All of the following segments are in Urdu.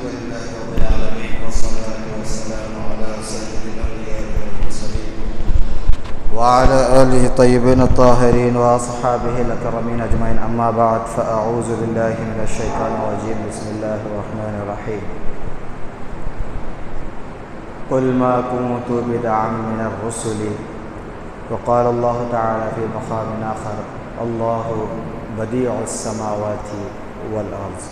لله رب العالمين والصلاة والسلام على سيد الأنبياء والمرسلين وعلى آله الطيبين الطاهرين وأصحابه الأكرمين أجمعين. أما بعد فأعوذ بالله من الشيطان الرجيم. بسم الله الرحمن الرحيم. قل ما كنت بدعا من الرسل. وقال الله تعالى في مقام آخر: الله بديع السماوات والأرض.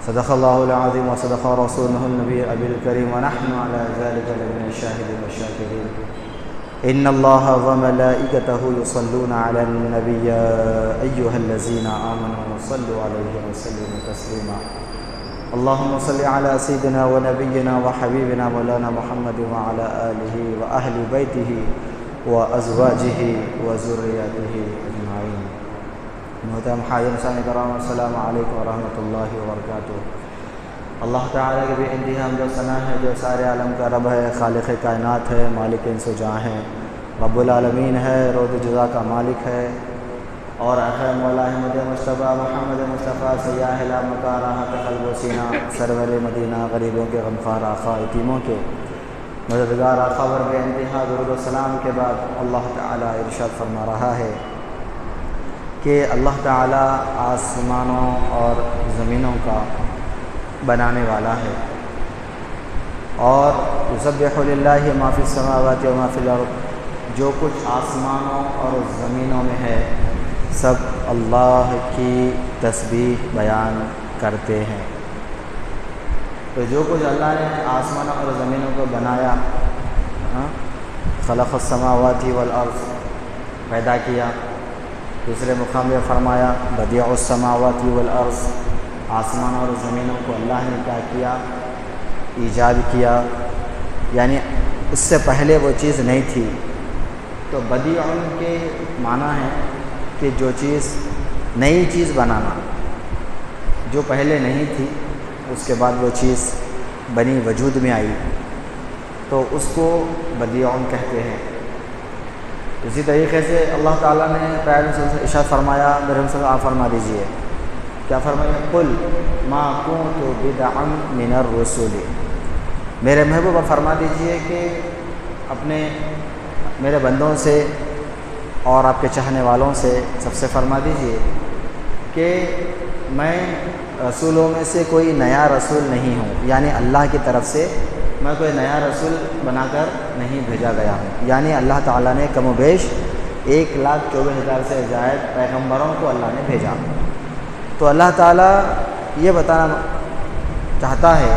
صدق الله العظيم وصدق رسوله النبي الكريم ونحن على ذلك لمن الشاهدين والشاكرين. إن الله وملائكته يصلون على النبي يا أيها الذين آمنوا صلوا عليه وسلموا تسليما. اللهم صل على سيدنا ونبينا وحبيبنا مولانا محمد وعلى آله وأهل بيته وأزواجه وذرياته أجمعين. محترم حاضرین سامعین کرام، السلام علیکم ورحمۃ اللہ وبرکاتہ. اللہ تعالیٰ کے بھی انتہا حمد و ثنا ہے جو سارے عالم کا رب ہے، خالق کائنات ہے، مالک انس و جاں ہے، رب العالمین ہے، رود جزا کا مالک ہے. اور اخیر مولا احمد مصطفیٰ محمد مصطفیٰ سیاح لا مکان راحت قلب و سینہ، سرور مدینہ، غریبوں کے غمخوار آقا، یتیموں کے مددگار آقا پر بے انتہا درود و سلام کے بعد اللہ تعالیٰ ارشاد فرما رہا ہے کہ اللہ تعالیٰ آسمانوں اور زمینوں کا بنانے والا ہے، اور یسبح للہ ما فی السماوات و ما فی الارض، جو کچھ آسمانوں اور زمینوں میں ہے سب اللہ کی تسبیح بیان کرتے ہیں. تو جو کچھ اللہ نے آسمانوں اور زمینوں کو بنایا، خلق السماوات والارض، پیدا کیا. دوسرے مقام میں فرمایا بدیع السماوات والارض، آسمانوں اور زمینوں کو اللہ نے کیا کیا؟ ایجاد کیا، یعنی اس سے پہلے وہ چیز نہیں تھی. تو بدیع کے معنی ہے کہ جو چیز، نئی چیز بنانا، جو پہلے نہیں تھی اس کے بعد وہ چیز بنی وجود میں آئی، تو اس کو بدیع کہتے ہیں. اسی طریقے سے اللہ تعالیٰ نے پیارے رسول سے ارشاد فرمایا، میرے رسول آپ فرما دیجئے، کیا فرمایا؟ قل ما كنت بدعا من الرسل. میرے محبوب فرما دیجئے کہ اپنے میرے بندوں سے اور آپ کے چاہنے والوں سے سب سے فرما دیجئے کہ میں رسولوں میں سے کوئی نیا رسول نہیں ہوں، یعنی اللہ کی طرف سے میں کوئی نیا رسول بنا کر نہیں بھیجا گیا ہوں. یعنی اللہ تعالیٰ نے کم و بیش 1,24,000 سے زائد پیغمبروں کو اللہ نے بھیجا. تو اللہ تعالیٰ یہ بتانا چاہتا ہے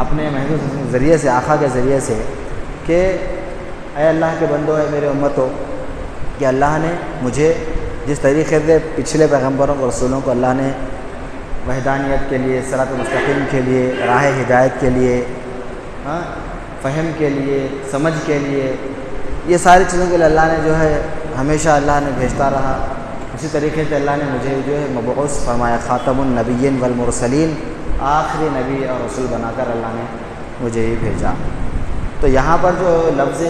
اپنے محبوب کے ذریعے سے، آقا کے ذریعے سے، کہ اے اللہ کے بندو، اے میرے امتو، کہ اللہ نے مجھے جس طریقے سے پچھلے پیغمبروں اور رسولوں کو اللہ نے وحدانیت کے لیے، صراط مستقیم کے لیے، راہ ہدایت کے لیے، فہم کے لیے، سمجھ کے لیے، یہ ساری چیزوں کے لیے اللہ نے جو ہے ہمیشہ اللہ نے بھیجتا رہا، اسی طریقے سے اللہ نے مجھے جو ہے مبعوث فرمایا، خاتم النبیین والمرسلین، آخری نبی اور رسول بنا کر اللہ نے مجھے ہی بھیجا. تو یہاں پر جو لفظ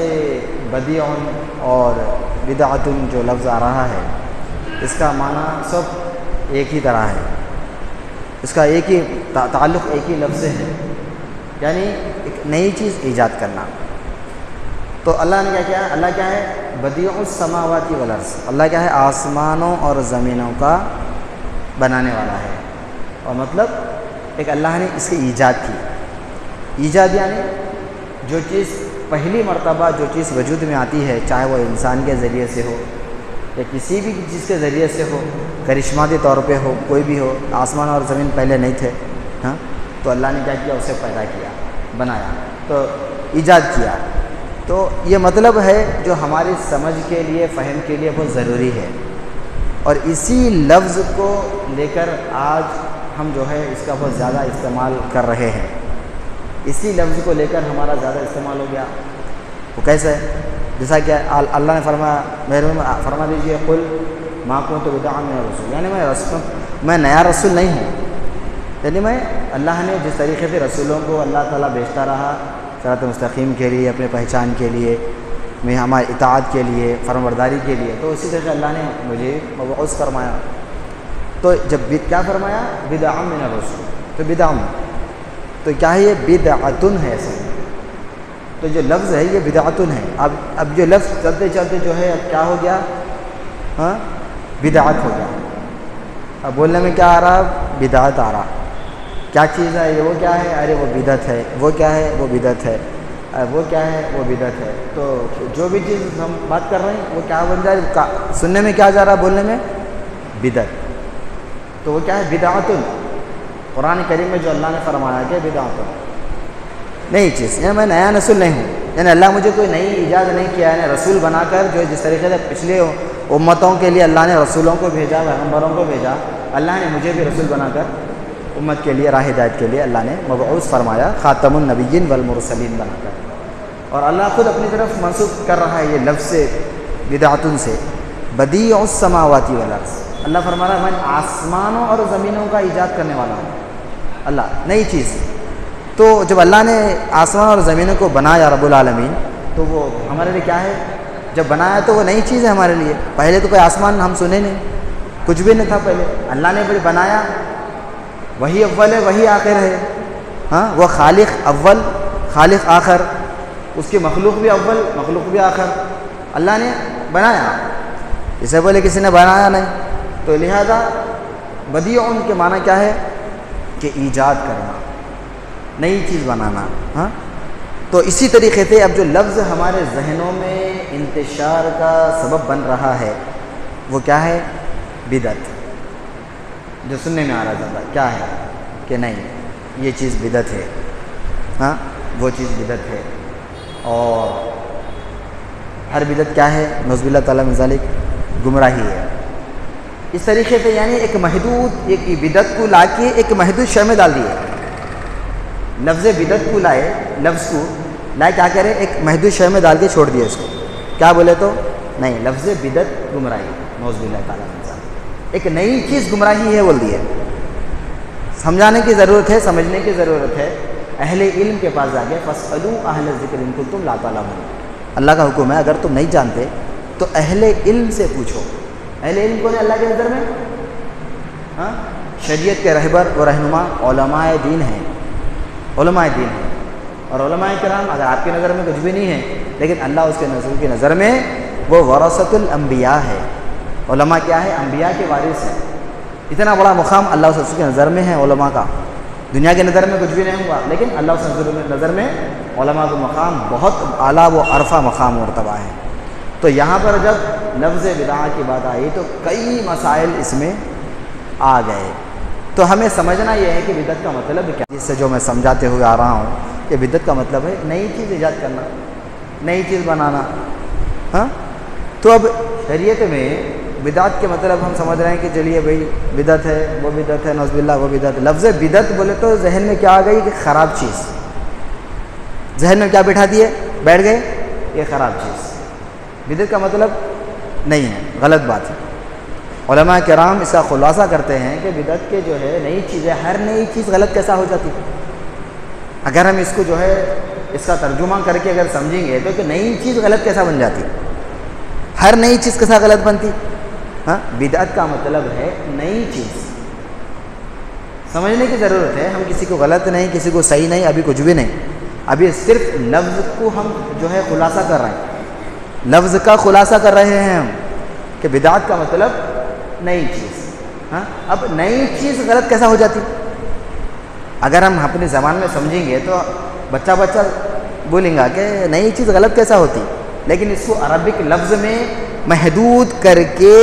بدیع اور بدعۃ جو لفظ آ رہا ہے، اس کا معنی سب ایک ہی طرح ہے، اس کا ایک ہی تعلق ایک ہی لفظ ہے، یعنی ایک نئی چیز ایجاد کرنا. تو اللہ نے کیا کیا؟ اللہ کیا ہے؟ بدیع السماوات والارض. اللہ کیا ہے؟ آسمانوں اور زمینوں کا بنانے والا ہے. اور مطلب ایک اللہ نے اس کی ایجاد کی. ایجاد یعنی جو چیز پہلی مرتبہ جو چیز وجود میں آتی ہے، چاہے وہ انسان کے ذریعے سے ہو یا کسی بھی چیز کے ذریعے سے ہو، کرشماتی طور پہ ہو، کوئی بھی ہو، آسمان اور زمین پہلے نہیں تھے، تو اللہ نے کیا کیا؟ اسے پیدا کیا، بنایا، تو ایجاد کیا. تو یہ مطلب ہے جو ہماری سمجھ کے لیے، فہم کے لیے بہت ضروری ہے. اور اسی لفظ کو لے کر آج ہم جو ہے اس کا بہت زیادہ استعمال کر رہے ہیں. اسی لفظ کو لے کر ہمارا زیادہ استعمال ہو گیا. وہ کیسے؟ جیسا کہ اللہ نے فرمایا، میرے فرما دیجیے قل ما كنت بدعا من الرسل، یعنی میں نیا رسول نہیں ہوں. یعنی میں اللہ نے جس طریقے سے رسولوں کو اللہ تعالیٰ بھیجتا رہا صراط مستقیم کے لیے، اپنے پہچان کے لیے، میں ہماری اطاعت کے لیے، فرمانبرداری کے لیے، تو اسی طرح اللہ نے مجھے مبعوث فرمایا. تو جب کیا فرمایا؟ بدعا من الرسل. تو بدعا تو کیا ہے یہ بدعتن ہے اصل میں. تو جو لفظ ہے یہ بدعتن ہے. اب جو لفظ چلتے چلتے جو ہے اب کیا ہو گیا, ہاں بدعت ہو گیا. اب بولنے میں کیا آ رہا, بدعت آ رہا. کیا چیز ہے یہ, وہ کیا ہے, ارے وہ بدعت ہے. وہ کیا ہے, وہ بدعت ہے. وہ کیا ہے, وہ بدعت ہے. تو جو بھی چیز ہم بات کر رہے ہیں وہ کیا بن جائے, سننے میں کیا جا رہا, بولنے میں بدعت. تو وہ کیا ہے, بدعتن. قرآن کریم میں جو اللہ نے فرمایا کہ بدعتن نئی چیز, یعنی میں نیا رسول نہیں ہوں, یعنی اللہ مجھے کوئی نئی ایجاد نہیں کیا ہے, یعنی رسول بنا کر جو جس طریقے سے پچھلے امتوں کے لیے اللہ نے رسولوں کو بھیجا, پیغمبروں کو بھیجا, اللہ نے مجھے بھی رسول بنا کر امت کے لیے راہ ہدایت کے لیے اللہ نے مبعوث فرمایا, خاتم النبیین والمرسلین بنا کر. اور اللہ خود اپنی طرف منسوب کر رہا ہے یہ لفظ بدعتن سے, بدیع السماوات والارض. اللہ فرما رہا ہے میں آسمانوں اور زمینوں کا ایجاد کرنے والا ہوں. اللہ نئی چیز. تو جب اللہ نے آسمان اور زمینوں کو بنایا رب العالمین, تو وہ ہمارے لیے کیا ہے, جب بنایا تو وہ نئی چیز ہے ہمارے لیے. پہلے تو کوئی آسمان ہم سنے نہیں, کچھ بھی نہیں تھا پہلے. اللہ نے بھی بنایا, وہی اول ہے وہی آخر ہے. ہاں وہ خالق اول خالق آخر, اس کی مخلوق بھی اول مخلوق بھی آخر. اللہ نے بنایا, اسے بولے کسی نے بنایا نہیں. تو لہذا بدیع کے معنی کیا ہے کہ ایجاد کرنا, نئی چیز بنانا. ہاں تو اسی طریقے سے اب جو لفظ ہمارے ذہنوں میں انتشار کا سبب بن رہا ہے وہ کیا ہے, بدعت. جو سننے میں آ رہا تھا کیا ہے کہ نہیں یہ چیز بدعت ہے, ہاں وہ چیز بدعت ہے. اور ہر بدعت کیا ہے, نعوذ باللہ تعالیٰ من ذالک, گمراہی ہے. اس طریقے سے یعنی ایک محدود, ایک بدعت کو لا کے ایک محدود شے میں ڈال دیے. لفظ بدعت کو لائے, لفظ کو لائے کیا کرے, ایک محدود شے میں ڈال کے چھوڑ دیا اس کو. کیا بولے تو نہیں, لفظ بدعت گمراہی, نعوذ باللہ تعالیٰ من ذالک, ایک نئی چیز گمراہی ہے بول دی ہے. سمجھانے کی ضرورت ہے, سمجھنے کی ضرورت ہے. اہل علم کے پاس جا کے فاسألوا اہل الذکر ان کنتم لا تعلمون. اللہ کا حکم ہے اگر تم نہیں جانتے تو اہل علم سے پوچھو. اہل علم کون ہے اللہ کی نظر میں, ہاں شریعت کے رہبر و رہنما علماء دین ہیں. علماء دین ہیں. اور علماء کرام اگر آپ کی نظر میں کچھ بھی نہیں ہے, لیکن اللہ اس کے نظر کی نظر میں وہ ورثۃ الانبیاء ہے. علماء کیا ہے, انبیاء کے وارث ہیں. اتنا بڑا مقام اللہ اس کی نظر میں ہے علماء کا. دنیا کی نظر میں کچھ بھی نہیں ہوا, لیکن اللہ اس نظر میں علماء کا مقام بہت اعلیٰ و عرفہ مقام مرتبہ ہے. تو یہاں پر جب لفظ بدعہ کی بات آئی تو کئی مسائل اس میں آ گئے. تو ہمیں سمجھنا یہ ہے کہ بدعت کا مطلب کیا, جس سے جو میں سمجھاتے ہوئے آ رہا ہوں کہ بدعت کا مطلب ہے نئی چیز ایجاد کرنا, نئی چیز بنانا. ہاں تو اب شریعت میں بدعت کے مطلب ہم سمجھ رہے ہیں کہ چلیے بھائی بدعت ہے, وہ بدعت ہے, نعوذ باللہ وہ بدعت. لفظ بدعت بولے تو ذہن میں کیا آ گئی کہ خراب چیز. ذہن میں کیا بٹھا دیے, بیٹھ گئے یہ خراب چیز. بدعت کا مطلب نہیں ہے, غلط بات ہے. علماء کرام اس کا خلاصہ کرتے ہیں کہ بدعت کے جو ہے نئی چیز ہے, ہر نئی چیز غلط کیسا ہو جاتی. اگر ہم اس کو جو ہے اس کا ترجمہ کر کے اگر سمجھیں گے تو کہ نئی چیز غلط کیسا بن جاتی, ہر نئی چیز کیسا غلط بنتی. ہاں بدعت کا مطلب ہے نئی چیز. سمجھنے کی ضرورت ہے, ہم کسی کو غلط نہیں, کسی کو صحیح نہیں, ابھی کچھ بھی نہیں. ابھی صرف لفظ کو ہم جو ہے خلاصہ کر رہے ہیں, لفظ کا خلاصہ کر رہے ہیں ہم کہ بدعت کا مطلب نئی چیز. ہاں اب نئی چیز غلط کیسا ہو جاتی. اگر ہم اپنی زبان میں سمجھیں گے تو بچہ بولیں گا کہ نئی چیز غلط کیسا ہوتی, لیکن اس کو عربک لفظ میں محدود کر کے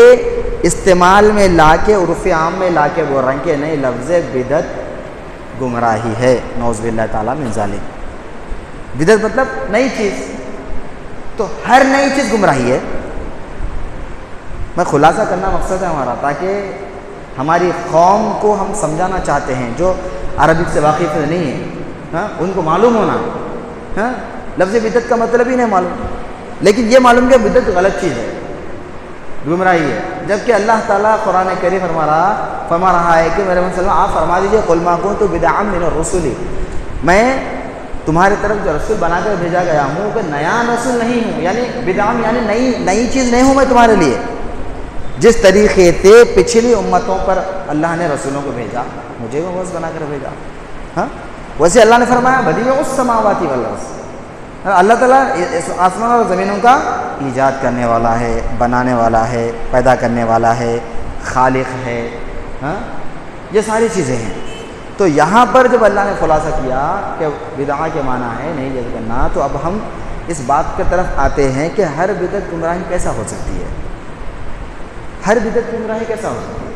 استعمال میں لا کے, عرف عام میں لا کے بول رہے ہیں کہ نہیں لفظ بدعت گمراہی ہے, نعوذ باللہ تعالیٰ من ذالک. بدعت مطلب نئی چیز, تو ہر نئی چیز گمراہی ہے. میں خلاصہ کرنا مقصد ہے ہمارا, تاکہ ہماری قوم کو ہم سمجھانا چاہتے ہیں جو عربک سے واقف نہیں ہے, ہاں ان کو معلوم ہونا. ہاں لفظ بدعت کا مطلب ہی نہیں معلوم, لیکن یہ معلوم کہ بدعت غلط چیز ہے, گمراہی ہے. جبکہ اللہ تعالیٰ قرآن کریم فرما رہا ہے کہ میرے وسلم آپ فرما دیجیے قل ما کنت بدعا من الرسل, میں تمہارے طرف جو رسول بنا کر بھیجا گیا ہوں کہ نیا رسول نہیں ہوں, یعنی بدعا یعنی نئی چیز نہیں ہوں میں تمہارے لیے. جس طریقے سے پچھلی امتوں پر اللہ نے رسولوں کو بھیجا, مجھے وہ بس بنا کر بھیجا. ہاں ویسے اللہ نے فرمایا بدیع السماوات والارض، اللہ تعالیٰ آسمان اور زمینوں کا ایجاد کرنے والا ہے، بنانے والا ہے، پیدا کرنے والا ہے، خالق ہے، یہ ساری چیزیں ہیں۔ تو یہاں پر جب اللہ نے خلاصہ کیا کہ بدعہ کے معنی ہے نہیں جذب کرنا، تو اب ہم اس بات کی طرف آتے ہیں کہ ہر بدعت گمراہی کیسا ہو سکتی ہے، ہر بدعت گمراہی کیسا ہو سکتی ہے،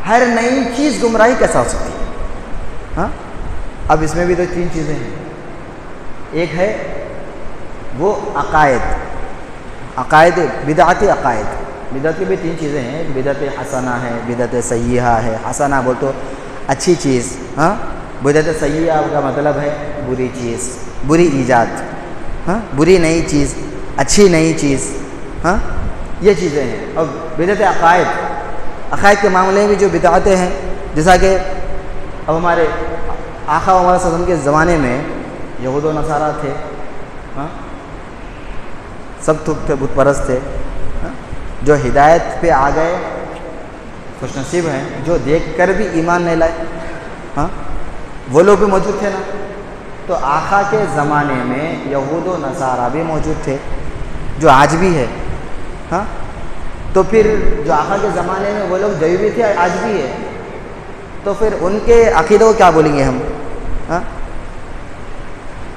ہر نئی چیز گمراہی کیسا ہو سکتی ہے۔ اب اس میں بھی تو تین چیزیں ہیں، ایک ہے وہ عقائد، بدعت عقائد، بدعت کی بھی تین چیزیں ہیں، بدعت حسنہ ہے، بدعت سیئہ ہے، حسنہ بول تو اچھی چیز، بدعت سیئہ کا مطلب ہے بری چیز، بری ایجاد، بری نئی چیز، اچھی نئی چیز، یہ چیزیں ہیں۔ اور بدعت عقائد کے معاملے میں بھی جو بدعتیں ہیں، جیسا کہ اب ہمارے آقا صلی اللہ علیہ وسلم کے زمانے میں یہود و نصارہ تھے، سب تھے، بت پرست تھے، جو ہدایت پہ آ گئے خوش نصیب ہیں، جو دیکھ کر بھی ایمان نہیں لائے، وہ لوگ بھی موجود تھے نا۔ تو آقا کے زمانے میں یہود و نصارہ بھی موجود تھے، جو آج بھی ہے، تو پھر جو آقا کے زمانے میں وہ لوگ جو بھی تھے آج بھی ہے، تو پھر ان کے عقیدہ کو کیا بولیں گے ہم؟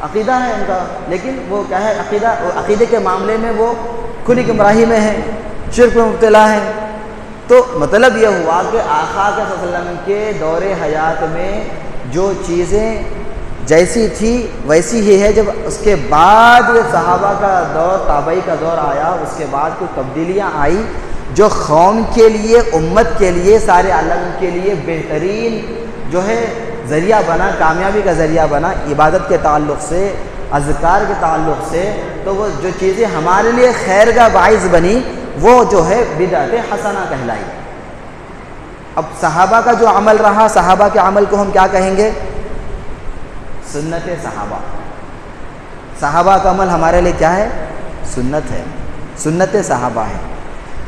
عقیدہ ہے ان کا، لیکن وہ کیا ہے، عقیدے کے معاملے میں وہ کھلی گمراہی میں ہیں، شرک میں مبتلا ہیں۔ تو مطلب یہ ہوا کہ آقا صلی اللہ علیہ وسلم کے دور حیات میں جو چیزیں جیسی تھی ویسی ہی ہے، جب اس کے بعد صحابہ کا دور، تابعی کا دور آیا، اس کے بعد کچھ تبدیلیاں آئی جو قوم کے لیے، امت کے لیے، سارے عالم کے لیے بہترین جو ہے ذریعہ بنا، کامیابی کا ذریعہ بنا، عبادت کے تعلق سے، اذکار کے تعلق سے۔ تو وہ جو چیزیں ہمارے لیے خیر کا باعث بنی، وہ جو ہے بدعت حسنہ کہلائی۔ اب صحابہ کا جو عمل رہا، صحابہ کے عمل کو ہم کیا کہیں گے؟ سنت صحابہ۔ صحابہ کا عمل ہمارے لیے کیا ہے؟ سنت ہے، سنت صحابہ ہے۔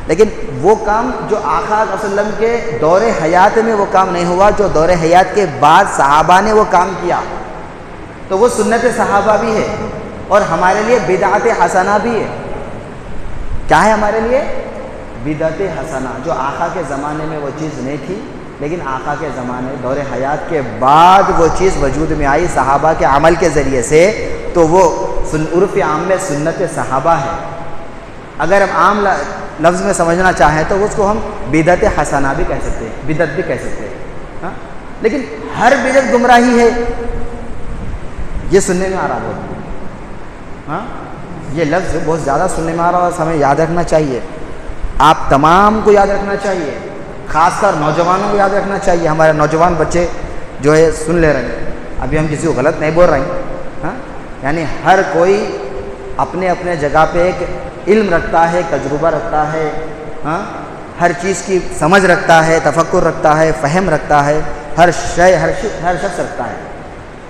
لیکن وہ کام جو آقا صلی اللہ علیہ وسلم کے دور حیات میں وہ کام نہیں ہوا، جو دور حیات کے بعد صحابہ نے وہ کام کیا، تو وہ سنت صحابہ بھی ہے اور ہمارے لیے بدعت حسنہ بھی ہے۔ کیا ہے ہمارے لیے؟ بدعت حسنہ، جو آقا کے زمانے میں وہ چیز نہیں تھی، لیکن آقا کے زمانے، دور حیات کے بعد وہ چیز وجود میں آئی صحابہ کے عمل کے ذریعے سے، تو وہ عرف عام میں سنت صحابہ ہے۔ اگر ہم عام لفظ میں سمجھنا چاہیں تو اس کو ہم بدعت حسنہ بھی کہہ سکتے ہیں، بدعت بھی کہہ سکتے ہیں، لیکن ہر بدعت گمراہی ہے، یہ سننے میں آ رہا بہت، یہ لفظ بہت زیادہ سننے میں آ رہا اور ہمیں یاد رکھنا چاہیے، آپ تمام کو یاد رکھنا چاہیے، خاص کر نوجوانوں کو یاد رکھنا چاہیے۔ ہمارے نوجوان بچے جو ہے سن لے رہے ہیں، ابھی ہم کسی کو غلط نہیں بول رہے ہیں، یعنی ہر کوئی اپنے اپنے جگہ پہ ایک علم رکھتا ہے، تجربہ رکھتا ہے، ہر چیز کی سمجھ رکھتا ہے، تفکر رکھتا ہے، فہم رکھتا ہے، ہر شخص رکھتا ہے،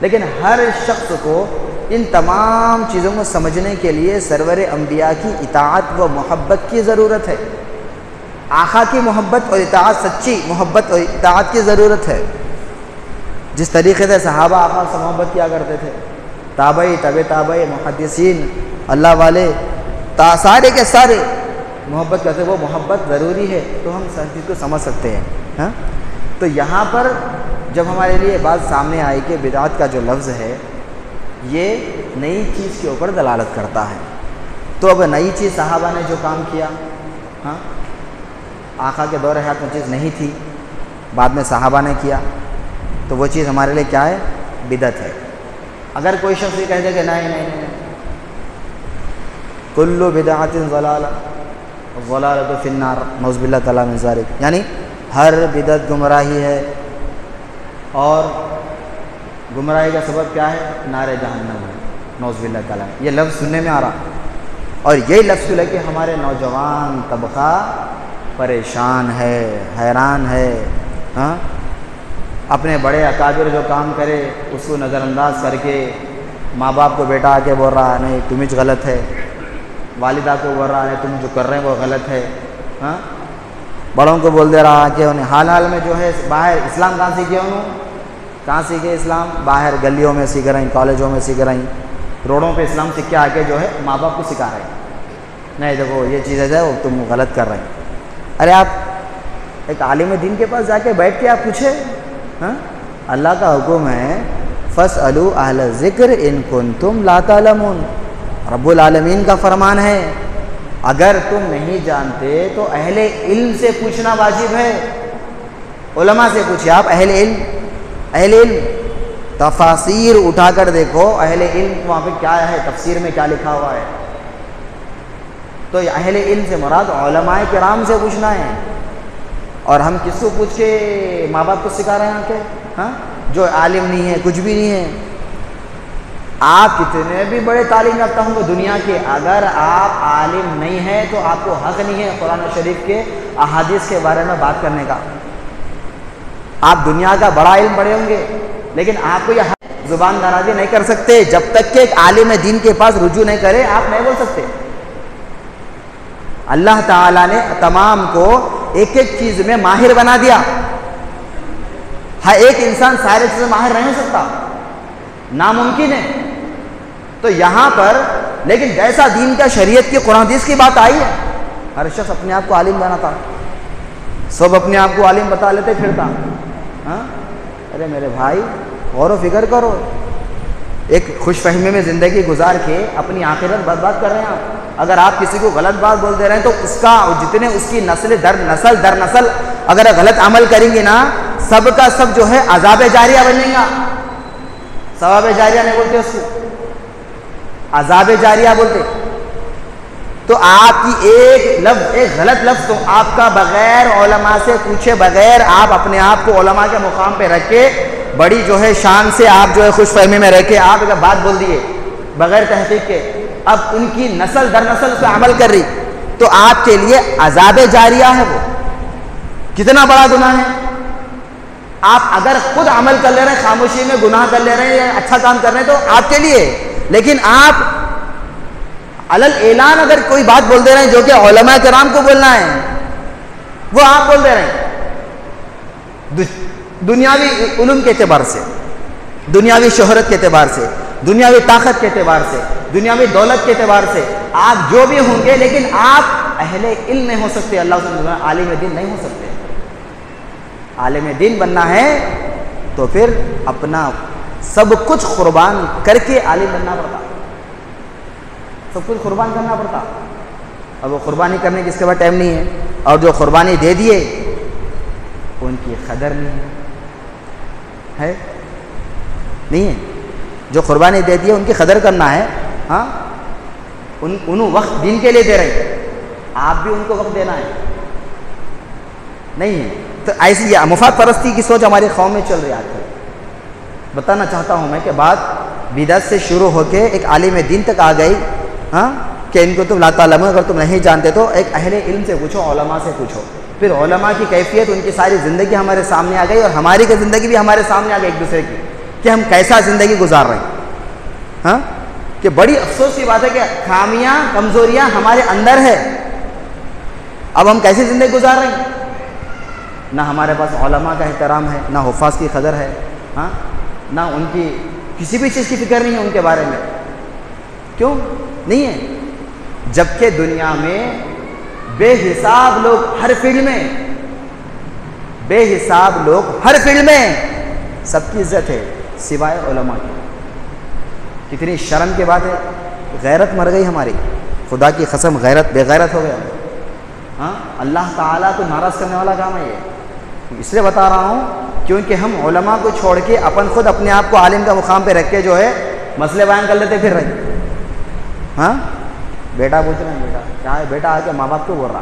لیکن ہر شخص کو ان تمام چیزوں کو سمجھنے کے لیے سرور انبیاء کی اطاعت و محبت کی ضرورت ہے۔ آقا کی محبت اور اطاعت، سچی محبت اور اطاعت کی ضرورت ہے۔ جس طریقے سے صحابہ آقا سے محبت کیا کرتے تھے، تابعی، تابعی، محدثین، اللہ والے، سارے کے سارے محبت کرتے، وہ محبت ضروری ہے، تو ہم سب چیز کو سمجھ سکتے ہیں۔ تو یہاں پر جب ہمارے لیے بات سامنے آئی کہ بدعت کا جو لفظ ہے یہ نئی چیز کے اوپر دلالت کرتا ہے، تو اب نئی چیز صحابہ نے جو کام کیا، آقا کے دور حیات میں چیز نہیں تھی، بعد میں صحابہ نے کیا، تو وہ چیز ہمارے لیے کیا ہے؟ بدعت ہے۔ اگر کوئی شخص یہ کہہ دے کہ نہیں کل بدعت ضلالہ والضلالۃ فی النار، نعوذ باللہ تعالیٰ من ذلک، یعنی ہر بدعت گمراہی ہے اور گمراہی کا سبب کیا ہے؟ نار جہنم ہے، نعوذ باللہ تعالیٰ۔ یہ لفظ سننے میں آ رہا، اور یہی لفظ کو لے کے ہمارے نوجوان طبقہ پریشان ہے، حیران ہے، اپنے بڑے اکابر جو کام کرے اس کو نظر انداز کر کے، ماں باپ کو بیٹا آ کے بول رہا ہے نہیں تم ہی غلط ہے، والدہ کو بول رہا ہے تم جو کر رہے ہیں وہ غلط ہے، بڑوں کو بول دے رہا کہ انہیں حال میں جو ہے باہر اسلام کہاں سیکھے انہوں، کہاں سیکھے اسلام؟ باہر گلیوں میں سیکھ رہی، کالجوں میں سیکھ رہی، روڈوں پہ اسلام سیکھ کے آ کے جو ہے ماں باپ کو سکھا رہے ہیں، نہیں دیکھو یہ چیز ہے وہ تم غلط کر رہے ہیں۔ ارے آپ ایک عالم دین کے پاس جا کے بیٹھ کے آپ پوچھے، ہاں اللہ کا حکم ہے فَاسْأَلُوا أَهْلَ الذِّكْرِ إِن كُنتُمْ لَا تَعْلَمُونَ، رب العالمین کا فرمان ہے اگر تم نہیں جانتے تو اہل علم سے پوچھنا واجب ہے، علماء سے پوچھیں آپ، اہل علم تفاسیر اٹھا کر دیکھو، اہل علم وہاں پہ کیا ہے، تفسیر میں کیا لکھا ہوا ہے، تو اہل علم سے مراد علماء کرام سے پوچھنا ہے۔ اور ہم کس کو پوچھ کے ماں باپ کو سکھا رہے ہیں کہ ہاں جو عالم نہیں ہے، کچھ بھی نہیں ہے، آپ کتنے بھی بڑے تعلیم یافتہ ہوں گے دنیا کے، اگر آپ عالم نہیں ہیں تو آپ کو حق نہیں ہے قرآن شریف کے احادیث کے بارے میں بات کرنے کا۔ آپ دنیا کا بڑا علم پڑھے ہوں گے لیکن آپ کو یہ زبان درازی نہیں کر سکتے، جب تک کہ ایک عالم دین کے پاس رجوع نہیں کرے آپ نہیں بول سکتے۔ اللہ تعالیٰ نے تمام کو ایک ایک چیز میں ماہر بنا دیا، ہر ایک انسان سارے چیزیں ماہر نہیں ہو سکتا، ناممکن ہے۔ تو یہاں پر لیکن جیسا دین کا شریعت کی قرآن حدیث کی بات آئی ہے، ہر شخص اپنے آپ کو عالم بناتا، سب اپنے آپ کو عالم بتا لیتے پھرتا۔ ہاں ارے میرے بھائی غور و فکر کرو، ایک خوش فہمی میں زندگی گزار کے اپنی آخرت برباد کر رہے ہیں آپ۔ اگر آپ کسی کو غلط بات بول دے رہے ہیں تو اس کا جتنے اس کی نسل در نسل اگر غلط عمل کریں گے نا، سب کا سب جو ہے عذاب جاریہ بن جائے گا۔ ثواب جاریہ نہیں بولتے اس کو، عذاب جاریہ بولتے۔ تو آپ کی ایک غلط لفظ تو آپ کا بغیر علماء سے پوچھے بغیر آپ اپنے آپ کو علماء کے مقام پہ رکھ کے بڑی جو ہے شان سے آپ جو ہے خوش فہمی میں رہ کے آپ ایک بات بول دیے بغیر تحقیق کے، اب ان کی نسل در نسل پہ عمل کر رہی، تو آپ کے لیے عذاب جاریہ ہے۔ وہ کتنا بڑا گناہ ہے۔ آپ اگر خود عمل کر لے رہے ہیں، خاموشی میں گناہ کر لے رہے ہیں یا اچھا کام کر رہے ہیں تو آپ کے لیے، لیکن آپ علل اعلان اگر کوئی بات بول دے رہے ہیں جو کہ علماء کرام کو بولنا ہے، وہ آپ بول دے رہے ہیں دنیاوی علوم کے اعتبار سے، دنیاوی شہرت کے اعتبار سے، دنیاوی طاقت کے اعتبار سے، دنیاوی دولت کے اعتبار سے، آپ جو بھی ہوں گے لیکن آپ اہل علم نہیں ہو سکتے، اللہ سبحانہ وتعالی عالم دین نہیں ہو سکتے۔ عالم دین بننا ہے تو پھر اپنا سب کچھ قربان کر کے عالم بننا پڑتا، سب کچھ قربان کرنا پڑتا۔ اب وہ قربانی کرنے کی اس کے بعد ٹائم نہیں ہے، اور جو قربانی دے دیے ان کی قدر نہیں ہے، نہیں ہے۔ جو قربانی دے دیے ان کی قدر کرنا ہے، ہاں ان وقت دین کے لیے دے رہے ہیں، آپ بھی ان کو وقت دینا ہے، نہیں ہے۔ تو ایسی یہ مفاد پرستی کی سوچ ہماری قوم میں چل رہی ہے آج کل۔ بتانا چاہتا ہوں میں کہ بات بدعت سے شروع ہو کے ایک عالم دین تک آ گئی، ہاں کہ ان کو تم لا تعلمون، اگر تم نہیں جانتے تو ایک اہل علم سے پوچھو، علماء سے پوچھو۔ پھر علماء کی کیفیت، ان کی ساری زندگی ہمارے سامنے آ گئی، اور ہماری کی زندگی بھی ہمارے سامنے آ گئی ایک دوسرے کی، کہ ہم کیسا زندگی گزار رہے ہیں۔ ہاں کہ بڑی افسوس کی بات ہے کہ خامیاں کمزوریاں ہمارے اندر ہے، اب ہم کیسی زندگی گزار رہے ہیں؟ نہ ہمارے پاس علماء کا احترام ہے، نہ حفاظ کی قدر ہے، ہاں نہ ان کی کسی بھی چیز کی فکر نہیں ہے ان کے بارے میں۔ کیوں نہیں ہے؟ جبکہ دنیا میں بے حساب لوگ ہر فیلڈ میں، بے حساب لوگ ہر فیلڈ میں، سب کی عزت ہے سوائے علماء کی۔ کتنی شرم کی بات ہے، غیرت مر گئی ہماری، خدا کی قسم غیرت بے غیرت ہو گیا۔ ہاں اللہ تعالیٰ کو ناراض کرنے والا کام ہے یہ، اس لیے بتا رہا ہوں کیونکہ ہم علماء کو چھوڑ کے خود اپنے آپ کو عالم کا مقام پہ رکھ کے جو ہے مسئلے بیان کر لیتے پھر رہے۔ ہاں بیٹا پوچھ رہے ہیں، بیٹا کیا ہے؟ بیٹا آ کے ماں باپ کو بول رہا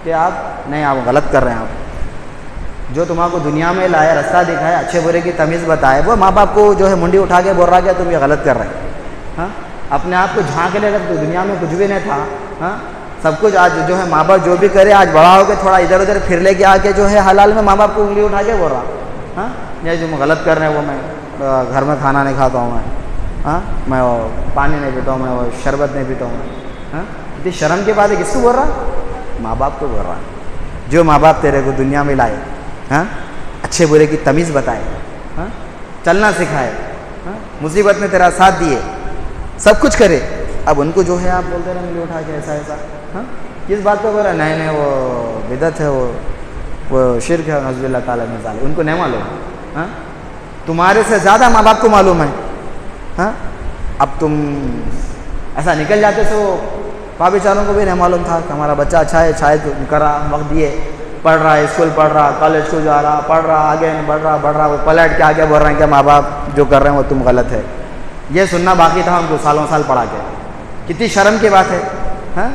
کہ آپ نہیں، آپ غلط کر رہے ہیں، آپ جو تمہارے کو دنیا میں لائے، راستہ دکھائے، اچھے برے کی تمیز بتائے، وہ ماں باپ کو جو ہے منڈی اٹھا کے بول رہا کہ تم یہ غلط کر رہے ہیں۔ ہاں اپنے آپ کو جھانک لے کر دنیا میں کچھ بھی نہیں تھا، ہاں سب کچھ آج جو ہے ماں باپ جو بھی کرے، آج بڑا ہو کے تھوڑا ادھر ادھر پھر لے کے آ کے جو ہے حلال میں ماں باپ کو انگلی اٹھا کے بول رہا، ہاں یہ جو غلط کر رہے ہیں وہ میں گھر میں کھانا نہیں کھاتا ہوں، میں وہ پانی نہیں پیتا ہوں، میں وہ شربت نہیں پیتا ہوں۔ ہاں اتنی شرم کی بات ہے، کس کو بول رہا؟ ماں باپ کو بول رہا، جو ماں باپ تیرے کو دنیا میں لائے، ہاں اچھے برے کی تمیز بتائے، ہاں چلنا سکھائے, مصیبت میں تیرا ساتھ دیے, سب کچھ کرے, اب ان کو جو ہے آپ بولتے رہے مجھے اٹھا کے ایسا ایسا, ہاں کس بات پہ بول رہا ہے؟ نہیں نہیں وہ بدعت ہے, وہ شرک ہے, نعوذ باللہ تعالیٰ من ذالک. ان کو نہیں معلوم, ہاں تمہارے سے زیادہ ماں باپ کو معلوم ہے. ہاں اب تم ایسا نکل جاتے تو پاپ بیچاروں کو بھی نہیں معلوم تھا کہ ہمارا بچہ اچھا ہے, شاید کر رہا, وقت دیے, پڑھ رہا ہے, اسکول پڑھ رہا, کالج کو جا رہا, پڑھ رہا, آگے بڑھ رہا, وہ پلٹ کے آگے بول رہے ہیں کہ ماں باپ جو کر رہے ہیں وہ تم غلط ہے. یہ سننا باقی تھا ان کو سالوں سال پڑھا کے. کتنی شرم کی بات ہے. ہاں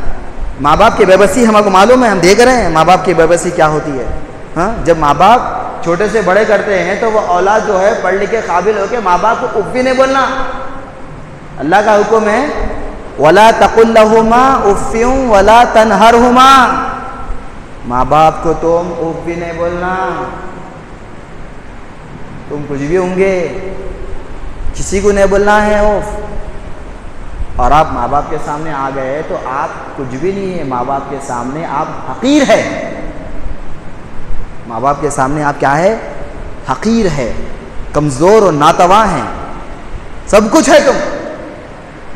ماں باپ کی بے بسی ہم کو معلوم ہے, ہم دیکھ رہے ہیں ماں باپ کی بے بسی کیا ہوتی ہے. ہاں جب ماں باپ چھوٹے سے بڑے کرتے ہیں تو وہ اولاد جو ہے پڑھ لکھ کے قابل ہو کے ماں باپ کو اف بھی نہیں بولنا. اللہ کا حکم ہے وَلَا تَقُلْ لَهُمَا اُفٍّ وَلَا تَنْهَرْهُمَا, ماں باپ کو تم اف بھی نہیں بولنا. تم کچھ بھی ہوں گے, کسی کو نہیں بولنا ہے اف. اور آپ ماں باپ کے سامنے آ گئے تو آپ کچھ بھی نہیں ہے, ماں باپ کے سامنے آپ حقیر ہے. ماں باپ کے سامنے آپ کیا ہے؟ حقیر ہے, کمزور اور ناتواں ہیں, سب کچھ ہے تم,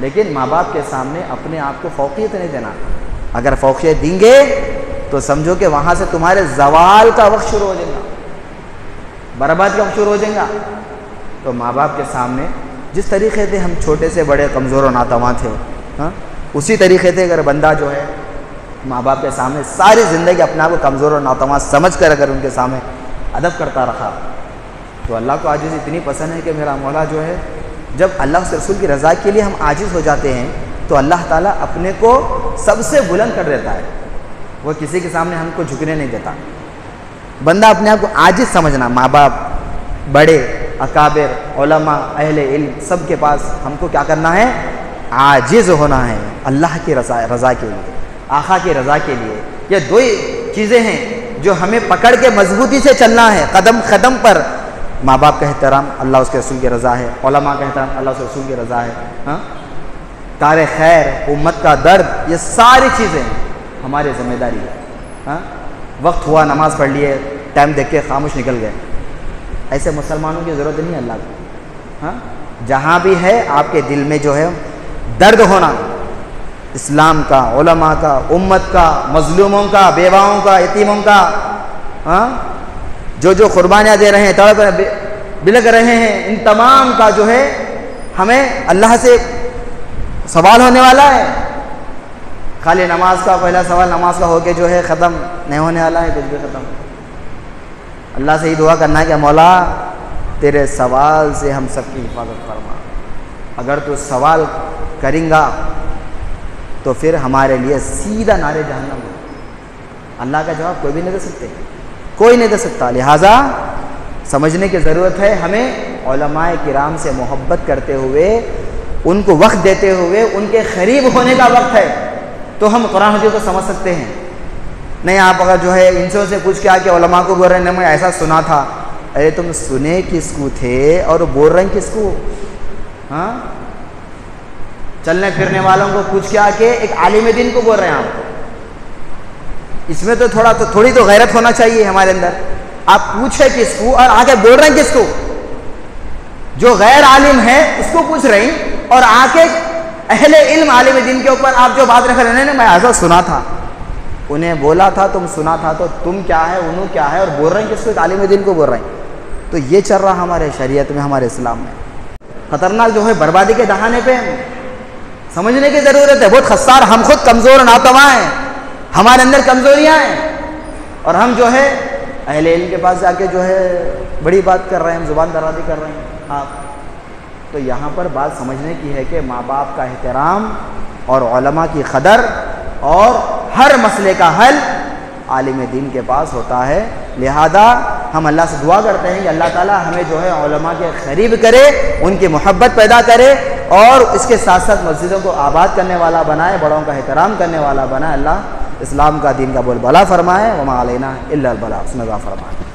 لیکن ماں باپ کے سامنے اپنے آپ کو فوقیت نہیں دینا. اگر فوقیت دیں گے تو سمجھو کہ وہاں سے تمہارے زوال کا وقت شروع ہو جائے گا, برباد کا وقت شروع ہو جائے گا. تو ماں باپ کے سامنے جس طریقے سے ہم چھوٹے سے بڑے کمزور و ناتواں تھے, ہاں اسی طریقے سے اگر بندہ جو ہے ماں باپ کے سامنے ساری زندگی اپنے آپ کو کمزور اور ناتواں سمجھ کر اگر ان کے سامنے ادب کرتا رہا تو اللہ کو عاجزی اتنی پسند ہے کہ میرا مولا جو ہے جب اللہ کے رسول کی رضا کے لیے ہم عاجز ہو جاتے ہیں تو اللہ تعالیٰ اپنے کو سب سے بلند کر دیتا ہے. وہ کسی کے سامنے ہم کو جھکنے نہیں دیتا. بندہ اپنے آپ کو عاجز سمجھنا, ماں باپ, بڑے, اکابر, علماء, اہل علم, سب کے پاس ہم کو کیا کرنا ہے؟ عاجز ہونا ہے اللہ کی رضا کے لیے, آقا کی رضا کے لیے. یہ دو ہی چیزیں ہیں جو ہمیں پکڑ کے مضبوطی سے چلنا ہے قدم قدم پر. ماں باپ کا احترام, اللہ اس کے رسول کی رضا ہے. علماء کا احترام, اللہ اس کے رسول کی رضا ہے. ہاں کار خیر, امت کا درد, یہ ساری چیزیں ہماری ذمہ داری ہے. ہاں وقت ہوا نماز پڑھ لیے, ٹائم دیکھ کے خاموش نکل گئے, ایسے مسلمانوں کی ضرورت نہیں ہے اللہ کو. ہاں جہاں بھی ہے آپ کے دل میں جو ہے درد ہونا, اسلام کا, علماء کا, امت کا, مظلوموں کا, بیواؤں کا, یتیموں کا, ہاں جو قربانیاں دے رہے ہیں, تڑپ بلک رہے ہیں, ان تمام کا جو ہے ہمیں اللہ سے سوال ہونے والا ہے. خالی نماز کا پہلا سوال نماز کا ہو کے جو ہے ختم نہیں ہونے والا ہے, کچھ بھی ختم. اللہ سے ہی دعا کرنا ہے کہ مولا تیرے سوال سے ہم سب کی حفاظت فرما. اگر تو سوال کریں گا تو پھر ہمارے لیے سیدھا نارے جہنم ہے. اللہ کا جواب کوئی بھی نہیں دے سکتے, کوئی نہیں دے سکتا. لہٰذا سمجھنے کی ضرورت ہے ہمیں علماء کرام سے محبت کرتے ہوئے, ان کو وقت دیتے ہوئے, ان کے قریب ہونے کا وقت ہے تو ہم قرآن حدیث کو سمجھ سکتے ہیں. نہیں آپ اگر جو ہے ان سے پوچھ کے آ کے علماء کو بول رہے ہیں نہیں میں ایسا سنا تھا, ارے تم سنے کس کو تھے اور بول رہے ہیں کس کو؟ ہاں چلنے پھرنے والوں کو پوچھ کے آ کے ایک عالم دین کو بول رہے ہیں آپ. اس میں تو تھوڑی تو غیرت ہونا چاہیے ہمارے اندر. آپ پوچھے کس کو اور آ کے بول رہے ہیں کس کو؟ جو غیر عالم ہے اس کو پوچھ رہے ہیں اور آ کے اہل علم عالم دین کے اوپر آپ جو بات رکھ رہے ہیں, میں ایسا سنا تھا, انہیں بولا تھا, تم سنا تھا, تو تم کیا ہے, انہوں کیا ہے, اور بول رہے ہیں کس کو؟ ایک عالم دین کو بول رہے ہیں. تو یہ چل رہا ہمارے شریعت میں, ہمارے اسلام میں. خطرناک جو ہے بربادی کے دہانے پہ سمجھنے کی ضرورت ہے. بہت خسار, ہم خود کمزور ناتواں ہیں, ہمارے اندر کمزوریاں ہیں, اور ہم جو ہے اہل علم کے پاس جا کے جو ہے بڑی بات کر رہے ہیں, زبان درازی کر رہے ہیں آپ. تو یہاں پر بات سمجھنے کی ہے کہ ماں باپ کا احترام اور علماء کی قدر اور ہر مسئلے کا حل عالم دین کے پاس ہوتا ہے. لہذا ہم اللہ سے دعا کرتے ہیں کہ اللہ تعالیٰ ہمیں جو ہے علماء کے قریب کرے, ان کی محبت پیدا کرے, اور اس کے ساتھ ساتھ مسجدوں کو آباد کرنے والا بنائے, بڑوں کا احترام کرنے والا بنائے. اللہ اسلام کا دین کا بول بلا فرمائے. وما علینا الا البلاغ. اس میں دعا فرمائے.